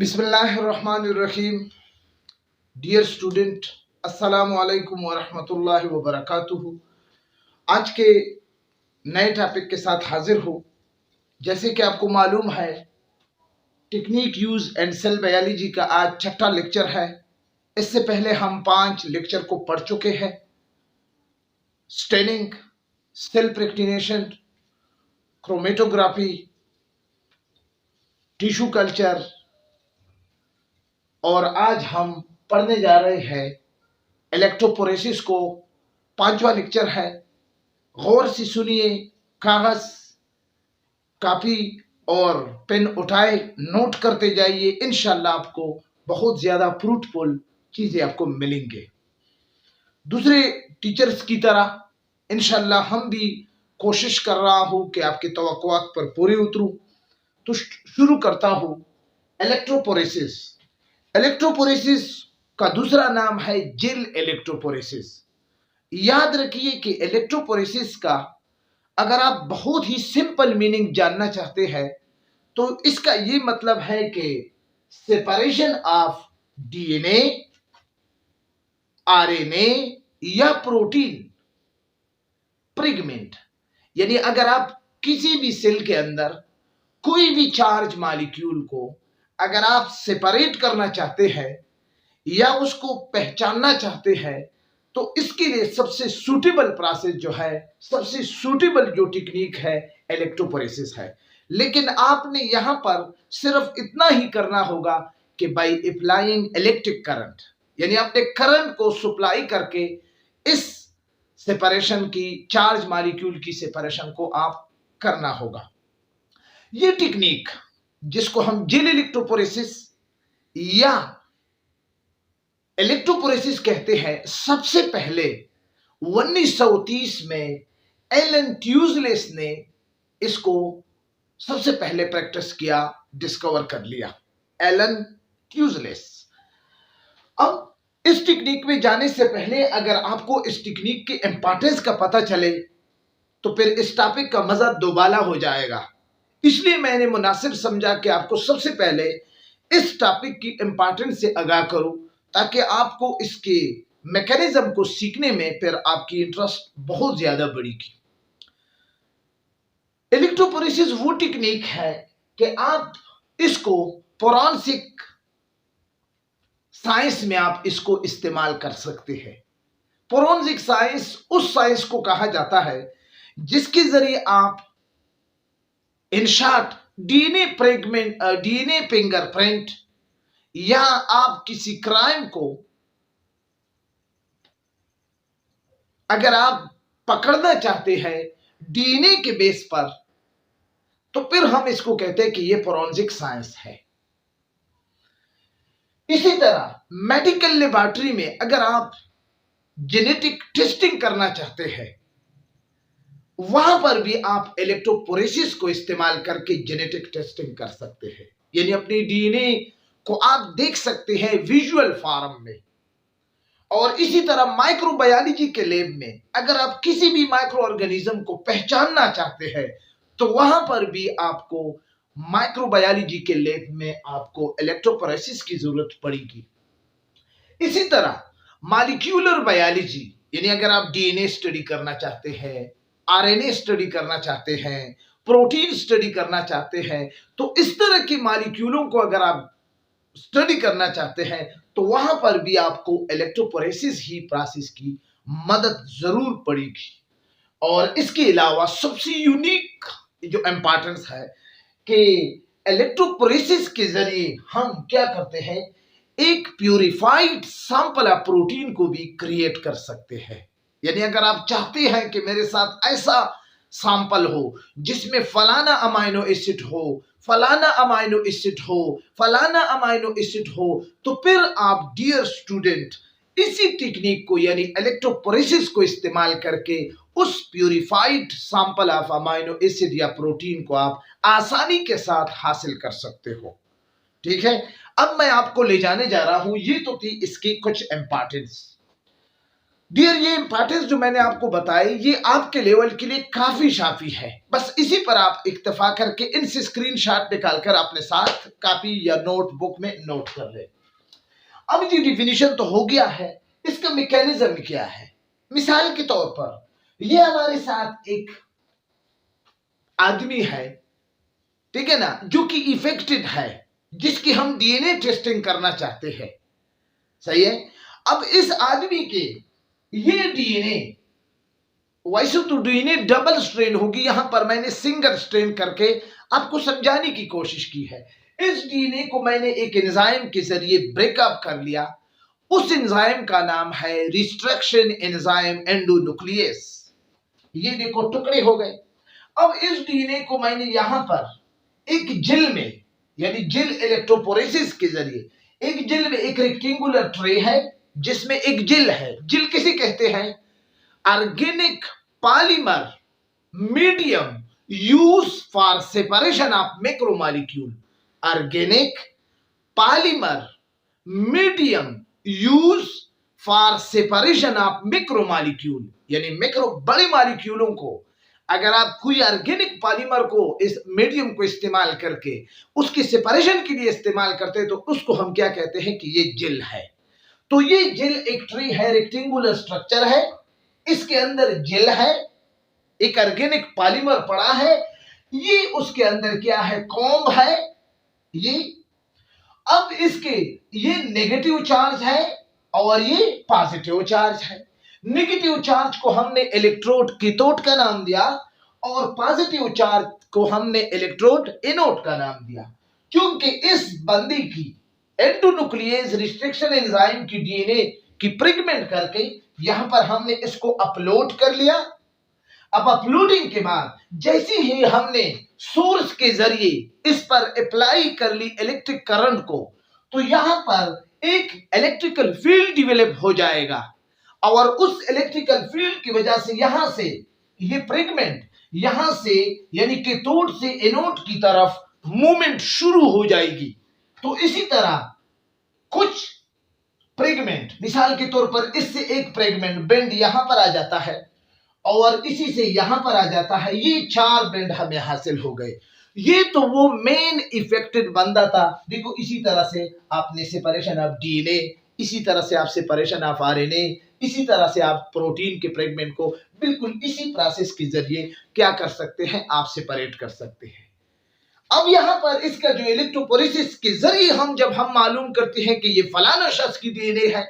बिस्मिल्लाहिर्रहमानिर्रहीम। Dear student, अस्सलामु अलैकुम व रहमतुल्लाहि व बरकातुहू। आज के नए टॉपिक के साथ हाजिर हूँ। जैसे कि आपको मालूम है, technique use and cell biology का आज छठा लेक्चर है। इससे पहले हम 5 लेक्चर को पढ़ चुके हैं। Staining, cell fractionation, chromatography, tissue culture, और आज हम पढ़ने जा रहे हैं इलेक्ट्रोपोरेसिस को। 5वां लेक्चर है। गौर से सुनिए, कागज कापी और पेन उठाए, नोट करते जाइए। इंशाल्लाह आपको बहुत ज्यादा फ्रूटफुल चीजें आपको मिलेंगे। दूसरे टीचर्स की तरह इंशाल्लाह हम भी कोशिश कर रहा हूं कि आपके तवक्कुआत पर पूरे उतरूं। तो शुरू करता हूं। इलेक्ट्रोपोरेसिस। इलेक्ट्रोपोरेसिस का दूसरा नाम है जेल इलेक्ट्रोपोरेसिस। याद रखिए कि इलेक्ट्रोपोरेसिस का अगर आप बहुत ही सिंपल मीनिंग जानना चाहते हैं तो इसका ये मतलब है कि सेपरेशन ऑफ डीएनए, आरएनए या प्रोटीन फ्रेगमेंट। यानी अगर आप किसी भी सेल के अंदर कोई भी चार्ज मॉलिक्यूल को अगर आप सेपरेट करना चाहते हैं या उसको पहचानना चाहते हैं तो इसके लिए सबसे सूटेबल प्रोसेस जो है, सबसे सूटेबल जो टेक्निक है, इलेक्ट्रोपोरेसिस है। लेकिन आपने यहां पर सिर्फ इतना ही करना होगा कि बाय अप्लाइंग इलेक्ट्रिक करंट, यानी अपने करंट को सप्लाई करके इस सेपरेशन की, चार्ज मॉलिक्यूल की सेपरेशन को आप करना होगा। ये टेक्निक जिसको हम जेल इलेक्ट्रोपोरेसिस या इलेक्ट्रोपोरेसिस कहते हैं, सबसे पहले 1930 में एलन ट्यूजलेस ने इसको सबसे पहले प्रैक्टिस किया, डिस्कवर कर लिया। एलन ट्यूजलेस। अब इस टेक्निक में जाने से पहले अगर आपको इस टेक्निक के इंपॉर्टेंस का पता चले तो फिर इस टॉपिक का मजा दोबाला हो जाएगा। इसलिए मैंने मुनासिब समझा कि आपको सबसे पहले इस टॉपिक की इंपॉर्टेंस से आगाह करूं ताकि आपको इसके मैकेनिज्म को सीखने में फिर आपकी इंटरेस्ट बहुत ज्यादा बढ़ेगी। इलेक्ट्रोपोरेसिस वो टेक्निक है कि आप इसको फोरेंसिक साइंस में आप इसको इस्तेमाल कर सकते हैं। फोरेंसिक साइंस उस साइंस को कहा जाता है जिसके जरिए आप इन शॉर्ट डीएनए फिंगरप्रिंट या आप किसी क्राइम को अगर आप पकड़ना चाहते हैं डीएनए के बेस पर तो फिर हम इसको कहते हैं कि ये फोरेंसिक साइंस है। इसी तरह मेडिकल लेबोरेटरी में अगर आप जेनेटिक टेस्टिंग करना चाहते हैं वहां पर भी आप इलेक्ट्रोपोरेसिस को इस्तेमाल करके जेनेटिक टेस्टिंग कर सकते हैं। यानी अपनी डीएनए को आप देख सकते हैं विजुअल फॉर्म में। और इसी तरह माइक्रोबायोलॉजी के लैब में अगर आप किसी भी माइक्रो ऑर्गेनिज्म को पहचानना चाहते हैं तो वहां पर भी आपको माइक्रोबायोलॉजी के लैब में आपको इलेक्ट्रोपोरेसिस की जरूरत पड़ेगी। इसी तरह मॉलिक्यूलर बायोलॉजी, यानी अगर आप डीएनए स्टडी करना चाहते हैं, आरएनए स्टडी करना चाहते हैं, प्रोटीन स्टडी करना चाहते हैं, तो इस तरह के मॉलिक्यूलों को अगर आप स्टडी करना चाहते हैं तो वहां पर भी आपको इलेक्ट्रोपोरेसिस ही प्रोसेस की मदद जरूर पड़ेगी। और इसके अलावा सबसे यूनिक जो इंपॉर्टेंस है कि इलेक्ट्रोपोरेसिस के जरिए हम क्या करते हैं, एक प्यूरिफाइड सैंपल ऑफ प्रोटीन को भी क्रिएट कर सकते हैं। यानी अगर आप चाहते हैं कि मेरे साथ ऐसा सैंपल हो जिसमें फलाना अमाइनो एसिड हो, फलाना अमाइनो एसिड हो, फलाना अमाइनो एसिड हो, तो फिर आप डियर स्टूडेंट इसी टेक्निक को यानी इलेक्ट्रोपोरेसिस को इस्तेमाल करके उस purified sample of amino acid या प्रोटीन को आप आसानी के साथ हासिल कर सकते हो। ठीक है, अब मैं आपको ले जाने जा रहा हूं। ये तो थी इसकी कुछ इंपॉर्टेंस। डियर, ये इंपॉर्टेंस जो मैंने आपको बताई ये आपके लेवल के लिए काफी शाफी है। बस इसी पर आप इक्तफा करके इनसे स्क्रीनशॉट निकालकर अपने साथ कॉपी या नोटबुक में नोट कर ले। अब ये डिफिनीशन तो हो गया है, इसका मैकेनिज्म क्या है। मिसाल के तौर पर ये हमारे साथ एक आदमी है, ठीक है ना, जो कि इफेक्टेड है, जिसकी हम डीएनए टेस्टिंग करना चाहते हैं, सही है। अब इस आदमी के ये डीएनए, वैसे तो डीएनए डबल स्ट्रेन होगी, यहां पर मैंने सिंगल स्ट्रेन करके आपको समझाने की कोशिश की है। इस डीएनए को मैंने एक एंजाइम के जरिए ब्रेकअप कर लिया। उस एंजाइम का नाम है रिस्ट्रक्शन एंजाइम एंडोन्यूक्लियस। ये देखो टुकड़े हो गए। अब इस डीएनए को मैंने यहां पर एक जेल में, यानी जेल इलेक्ट्रोपोरेसिस के जरिए एक जेल में, एक रेक्टेंगुलर ट्रे है जिसमें एक जेल है। जेल किसे कहते हैं? Organic polymer medium use for separation of macromolecule. Organic polymer medium use for separation of macromolecule, यानी मैक्रो बड़े मॉलिक्यूलों को अगर आप कोई ऑर्गेनिक पॉलीमर को, इस मीडियम को इस्तेमाल करके उसकी सेपरेशन के लिए इस्तेमाल करते हैं तो उसको हम क्या कहते हैं कि ये जेल है। तो ये जेल एक ट्री है, रेक्टेंगुलर स्ट्रक्चर है, इसके अंदर जेल है, एक ऑर्गेनिक पॉलीमर पड़ा है, ये उसके अंदर क्या है, कॉम्ब है ये। अब इसके ये नेगेटिव चार्ज है और ये पॉजिटिव चार्ज है। नेगेटिव चार्ज को हमने इलेक्ट्रोड कैथोड का नाम दिया और पॉजिटिव चार्ज को हमने इलेक्ट्रोड एनोड का नाम दिया, क्योंकि इस बंदी की एंडोन्यूक्लियस रिस्ट्रिक्शन एंजाइम की डीएनए की फ्रेगमेंट करके यहां पर हमने इसको अपलोड कर लिया। अब अपलोडिंग के बाद जैसे ही हमने सोर्स के जरिए इस पर अप्लाई कर ली इलेक्ट्रिक करंट को, तो यहां पर एक इलेक्ट्रिकल फील्ड डेवलप हो जाएगा और उस इलेक्ट्रिकल फील्ड की वजह से यहां से ये फ्रेगमेंट यहां से यानी कैथोड से एनोड की तरफ मूवमेंट शुरू हो जाएगी। तो इसी तरह कुछ फ्रेगमेंट, मिसाल के तौर पर इससे एक फ्रेगमेंट बेंड यहां पर आ जाता है और इसी से यहां पर आ जाता है, ये 4 बेंड हमें हासिल हो गए। ये तो वो मेन इफेक्टेड बंदा था। देखो इसी तरह से आपने सेपरेशन ऑफ डीएनए, इसी तरह से आप सेपरेशन ऑफ आरएनए, इसी तरह से आप प्रोटीन के फ्रेगमेंट को बिल्कुल इसी प्रोसेस के जरिए क्या कर सकते हैं, आप सेपरेट कर सकते हैं। अब यहां पर इसका जो इलेक्ट्रोपोरेसिस के जरिए जब हम मालूम करते हैं कि ये फलाना शख्स की डीएनए है,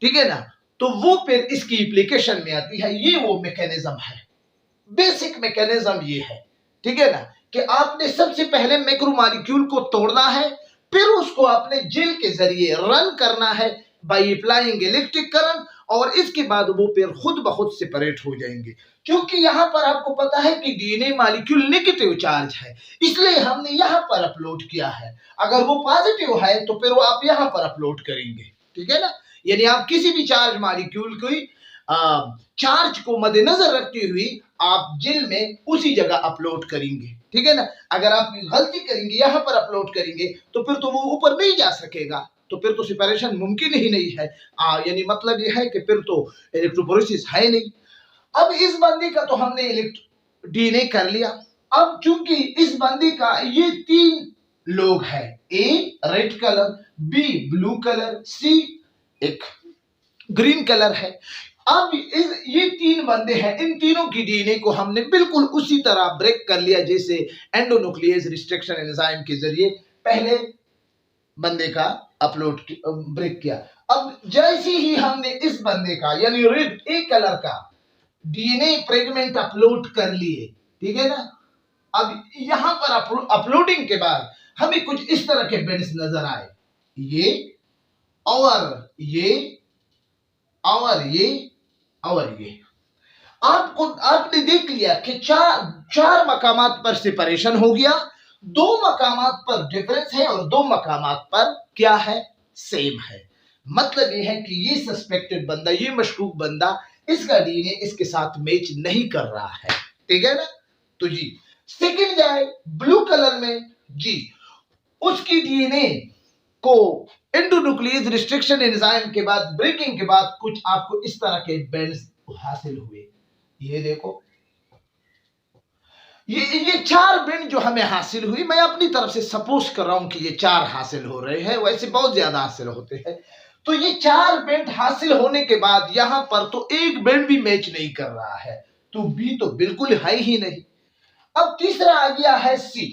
ठीक है ना, तो वो फिर इसकी एप्लीकेशन में आती है। ये वो मैकेनिज्म है, बेसिक मैकेनिज्म ये है, ठीक है ना, कि आपने सबसे पहले मैक्रोमोलेक्यूल को तोड़ना है, फिर उसको अपने जेल के जरिए रन करना है बाय अप्लाइंग इलेक्ट्रिक करंट, और इसके बाद वो फिर खुद ब खुद सेपरेट हो जाएंगे। क्योंकि यहां पर आपको पता है कि डीएनए मॉलिक्यूल नेगेटिव चार्ज है, इसलिए हमने यहां पर अपलोड किया है। अगर वो पॉजिटिव है तो फिर वो आप यहां पर अपलोड करेंगे, ठीक है ना। यानी आप किसी भी चार्ज मॉलिक्यूल की चार्ज को मद्देनजर रखते हुए आप जेल में उसी जगह अपलोड करेंगे, ठीक है ना। अगर आप गलती करेंगे, यहां पर अपलोड करेंगे, तो फिर तो वो ऊपर नहीं जा सकेगा, तो फिर तो सेपरेशन मुमकिन ही नहीं है। यानी मतलब ये है कि फिर तो इलेक्ट्रोपोरेसिस है नहीं। अब इस बंदी का तो हमने डीएनए कर लिया। अब चूंकि इस बंदी का ये 3 लोग है, A red colour, B blue colour, C एक ग्रीन कलर है। अब ये 3 बंदे हैं, इन तीनों की डीएनए को हमने बिल्कुल उसी तरह ब्रेक कर लिया जैसे एंडोन्यूक्लियस रिस्ट्रिक्शन एंजाइम के जरिए पहले बंदे का अपलोड ब्रेक किया। अब जैसे ही हमने इस बंदे का यानी रेड ए कलर का डीएनए फ्रेगमेंट अपलोड कर लिए, ठीक है ना। अब यहां पर अपलोडिंग के बाद हमें कुछ इस तरह के बेंड्स नजर आए, ये और ये और ये और ये। आपने देख लिया कि चार मकामात पर सेपरेशन हो गया, 2 मकामात पर डिफरेंस है और 2 मकामात पर क्या है, सेम है। मतलब ये है कि ये सस्पेक्टेड बंदा, ये मशकूक बंदा, इसका डीएनए इसके साथ मैच नहीं कर रहा है, ठीक है ना। तो जी सेकंड जाए ब्लू कलर में, जी उसकी डीएनए को एंडोन्यूक्लियस रिस्ट्रिक्शन एंजाइम के बाद ब्रेकिंग के बाद कुछ आपको इस तरह के बैंड्स हासिल हुए। ये देखो, ये 4 बैंड जो हमें हासिल हुई, मैं अपनी तरफ से सपोज कर रहा हूं कि ये 4 हासिल हो रहे हैं, वैसे बहुत ज्यादा हासिल होते हैं। तो ये 4 बैंड हासिल होने के बाद यहां पर तो एक बैंड भी मैच नहीं कर रहा है, तो बी तो बिल्कुल है ही नहीं। अब तीसरा आ गया है सी।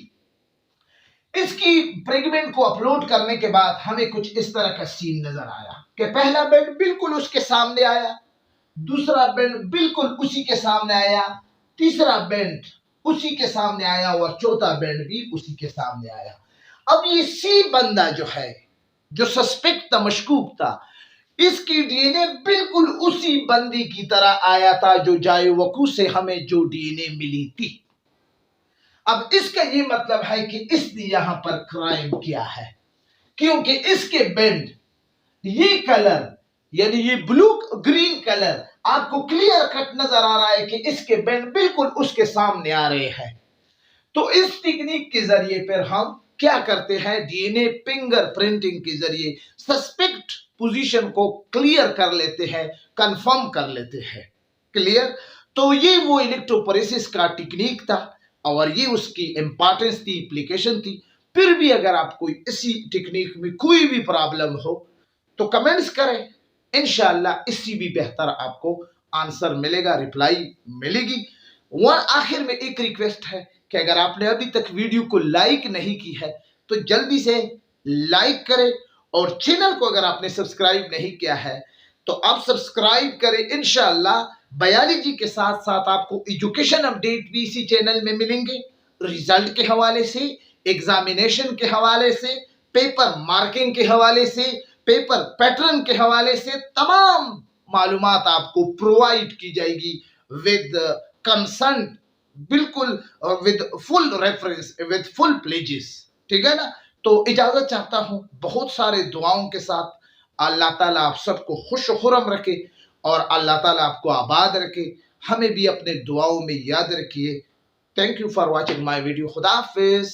इसकी फ्रेगमेंट को अपलोड करने के बाद हमें कुछ इस तरह का सीन नजर आया कि पहला बैंड बिल्कुल उसके सामने आया, दूसरा बैंड बिल्कुल उसी के सामने आया, तीसरा बैंड उसी के सामने आया और चौथा बैंड भी उसी के सामने आया। अब ये सी बंदा जो है, जो सस्पेक्ट था, मशकूक था, इसकी डीएनए बिल्कुल उसी बंदी की तरह आया था जो जाए वकू से हमें जो डीएनए मिली थी। अब इसका ये मतलब है कि इसने यहां पर क्राइम किया है, क्योंकि इसके बैंड, ये कलर यानी ये ब्लू ग्रीन कलर आपको क्लियर कट नजर आ रहा है कि इसके बैंड बिल्कुल उसके सामने आ रहे हैं। तो इस टेक्निक के जरिए फिर हम क्या करते हैं, डीएनए फिंगर प्रिंटिंग के जरिए सस्पेक्ट पोजीशन को क्लियर कर लेते हैं, कंफर्म कर लेते हैं। क्लियर? तो ये वो इलेक्ट्रोपोरेसिस का टेक्निक था और ये उसकी इंपॉर्टेंस थी, एप्लीकेशन थी। फिर भी अगर आपको इसी टेक्निक में कोई भी प्रॉब्लम हो तो कमेंट्स करें, इंशाअल्लाह इससे भी बेहतर आपको आंसर मिलेगा, रिप्लाई मिलेगी। वह आखिर में एक रिक्वेस्ट है कि अगर आपने अभी तक वीडियो को लाइक नहीं की है तो जल्दी से लाइक करें, और चैनल को अगर आपने सब्सक्राइब नहीं किया है तो आप सब्सक्राइब करें। इंशाअल्लाह बायोलॉजी के साथ साथ आपको एजुकेशन अपडेट भी इसी चैनल में मिलेंगे, रिजल्ट के हवाले से, एग्जामिनेशन के हवाले से, पेपर मार्किंग के हवाले से, पेपर पैटर्न के हवाले से तमाम मालूमात आपको प्रोवाइड की जाएगी विद कंसर्न, बिल्कुल with full reference, with full pledges. ठीक है ना? तो इजाजत चाहता हूं, बहुत सारे दुआओं के साथ। अल्लाह ताला आप सबको खुश खुरम रखे और अल्लाह ताला आपको आबाद रखे। हमें भी अपने दुआओं में याद रखिए। Thank you for watching my video. खुदा हाफिज।